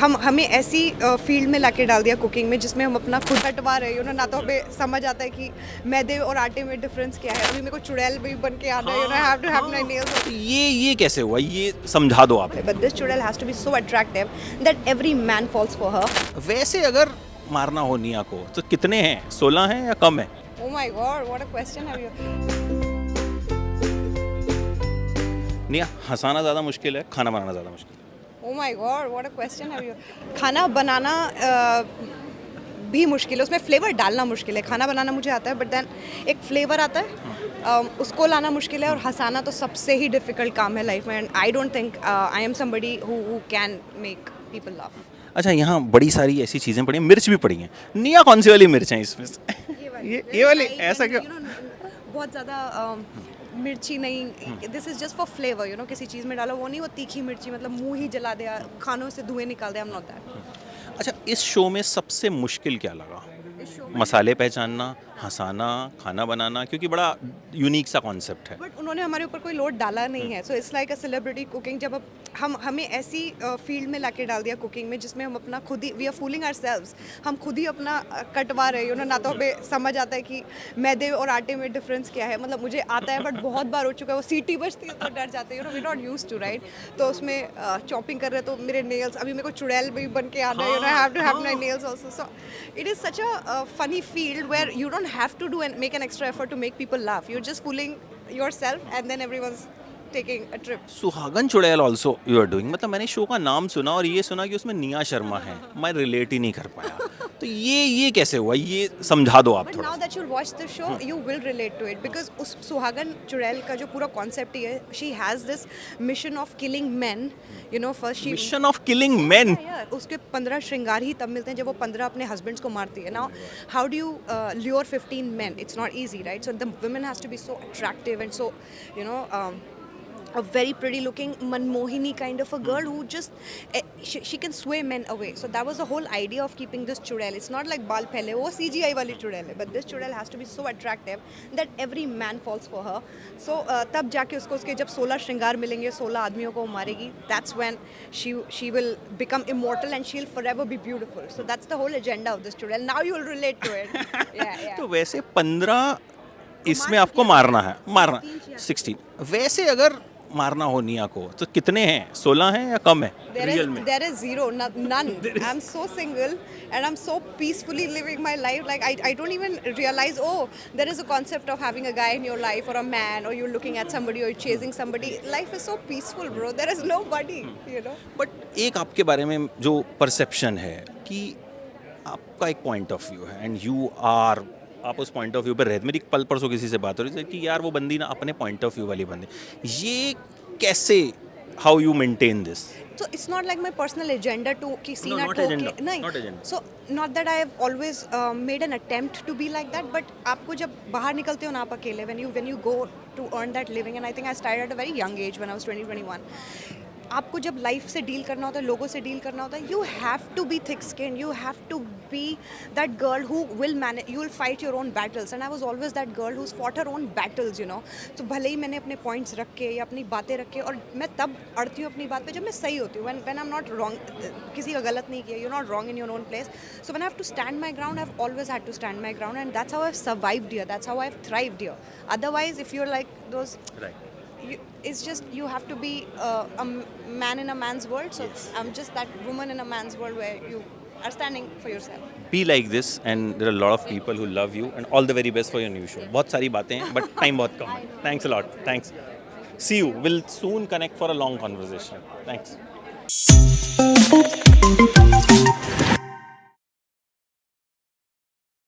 हम हमें ऐसी फील्ड में लाके डाल दिया कुकिंग में जिसमें हम अपना खुद हटवा रहे हैं ना तो हमें समझ आता है कि मैदे और आटे में डिफरेंस क्या है। अभी मेरे को चुड़ैल भी बन के आना है, I have to have my nails. ये कैसे हुआ, ये समझा दो आप। बट दिस चुड़ैल has to be so attractive that every man falls for her. वैसे अगर मारना हो निया को तो कितने हैं, 16 हैं या कम है? Oh my God, what a question have you. निया, हंसाना ज़्यादा मुश्किल है, खाना बनाना ज़्यादा मुश्किल है? Oh my God, what a question have you. खाना बनाना भी मुश्किल है, उसमें फ्लेवर डालना मुश्किल है। खाना बनाना मुझे आता है, बट देन एक फ्लेवर आता है, उसको लाना मुश्किल है। और हंसाना तो सबसे ही डिफिकल्ट काम है लाइफ में। And I don't think I am somebody who can make people laugh. अच्छा, यहाँ बड़ी सारी ऐसी चीज़ें पड़ी हैं, मिर्च भी पड़ी हैं। निया कौन सी वाली मिर्च है इसमें से? ये वाली, ऐसा क्यों? बहुत ज़्यादा मिर्ची नहीं, this is just for flavour, किसी चीज़ में डालो वो नहीं, वो तीखी मिर्ची मतलब मुंह ही जला दे, खानों से धुएं निकाल दे। I am not that. अच्छा, इस शो में सबसे मुश्किल क्या लगा? मसाले पहचानना, हंसाना, खाना बनाना, क्योंकि बड़ा यूनिक सा कॉन्सेप्ट है। बट उन्होंने हमारे ऊपर कोई लोड डाला नहीं है, so it's like a celebrity cooking. जब हम हमें ऐसी फील्ड में लाके डाल दिया कुकिंग में जिसमें हम अपना खुद ही, वी आर फूलिंग आवरसेल्व्स, हम खुद ही अपना कटवा रहे हैं ना तो हमें समझ आता है कि मैदे और आटे में डिफरेंस क्या है। मतलब मुझे आता है बट बहुत बार हो चुका है, वो सीटी बजती है तो डर जाते हैं, we not used to, right. तो उसमें चॉपिंग कर रहे हैं तो मेरे नेल्स, अभी मेरे को चुड़ैल भी बन के आना है, I have to have my nails also. So it is such a funny field where you don't have to do and make an extra effort to make people laugh. You're just fooling yourself and then everyone's taking a trip. सुहागन चुड़ैल also you are doing. मतलब मैंने show का नाम सुना और ये सुना कि उसमें निया शर्मा है, मैं रिलेट ही नहीं कर पाया। तो ये कैसे हुआ, ये समझा दो आप But थोड़ा now that you'll watch the show, you will relate to it because उस सुहागन चुड़ैल का जो पूरा कॉन्सेप्ट ही है, she has this mission of killing men, first she mission of killing man. यार उसके 15 श्रृंगार ही तब मिलते हैं जब वो 15 अपने हस्बैंड्स को मारती है। Now how do you lure 15 men? It's not easy, right? So the woman has to be so attractive and so a very pretty looking manmohini kind of a girl who just she can sway men away. So that was the whole idea of keeping this chudel. It's not like bal pehle wo CGI wali chudel hai, but this chudel has to be so attractive that every man falls for her. So tab jaake usko uske jab 16 श्रृंगार मिलेंगे, 16 आदमियों को मारेगी, that's when she will become immortal and she'll forever be beautiful. So that's the whole agenda of this chudel. Now you'll relate to it. Yeah. तो वैसे 15 इसमें आपको मारना है, मारना 16। वैसे अगर मारना हो निया को तो कितने हैं, 16 हैं या कम है रियल में? There is zero, none. I'm so single and I'm so peacefully living my life. Like I don't even realize, oh, there is a concept of having a guy in your life or a man, or you're looking at somebody or you're chasing somebody. Life is so peaceful, bro. There is nobody, but एक आपके बारे में जो perception है कि आपका एक point of view है एंड आप उस पॉइंट ऑफ व्यू पर रहते। मेरी कल परसों किसी से बात हो रही थी कि यार वो बंदी ना अपने पॉइंट ऑफ व्यू वाली बंदी, ये कैसे, how you maintain this? So it's not like my personal agenda to कि सीना not ठोक agenda, के नहीं। not agenda. So not that I have always made an attempt to be like that, but आपको जब बाहर निकलते हो ना आप अकेले, when you go to earn that living, and I think I started at a very young age when I was 20-21. आपको जब लाइफ से डील करना होता है, लोगों से डील करना होता है, you have to be thick skin, you have to be that girl who will manage, you will fight your own battles. And I was always that girl whose fought her own battles, तो भले ही मैंने अपने points रख के या अपनी बातें रख के, और मैं तब अड़ती हूँ अपनी बात पे जब मैं सही होती हूँ, when I am not wrong, किसी का गलत नहीं किया, you not wrong in your own place. So when I have to stand my ground, I have always had to stand my ground, and that's how I have survived here, that's how I have thrived here. Otherwise if you are like those, it's just you have to be a man in a man's world. So I'm just that woman in a man's world where you are standing for yourself. Be like this and there are a lot of people who love you and all the very best for your new show. बहुत सारी बातें हैं but time बहुत कम है. Thanks a lot. Thanks. See you. We'll soon connect for a long conversation. Thanks.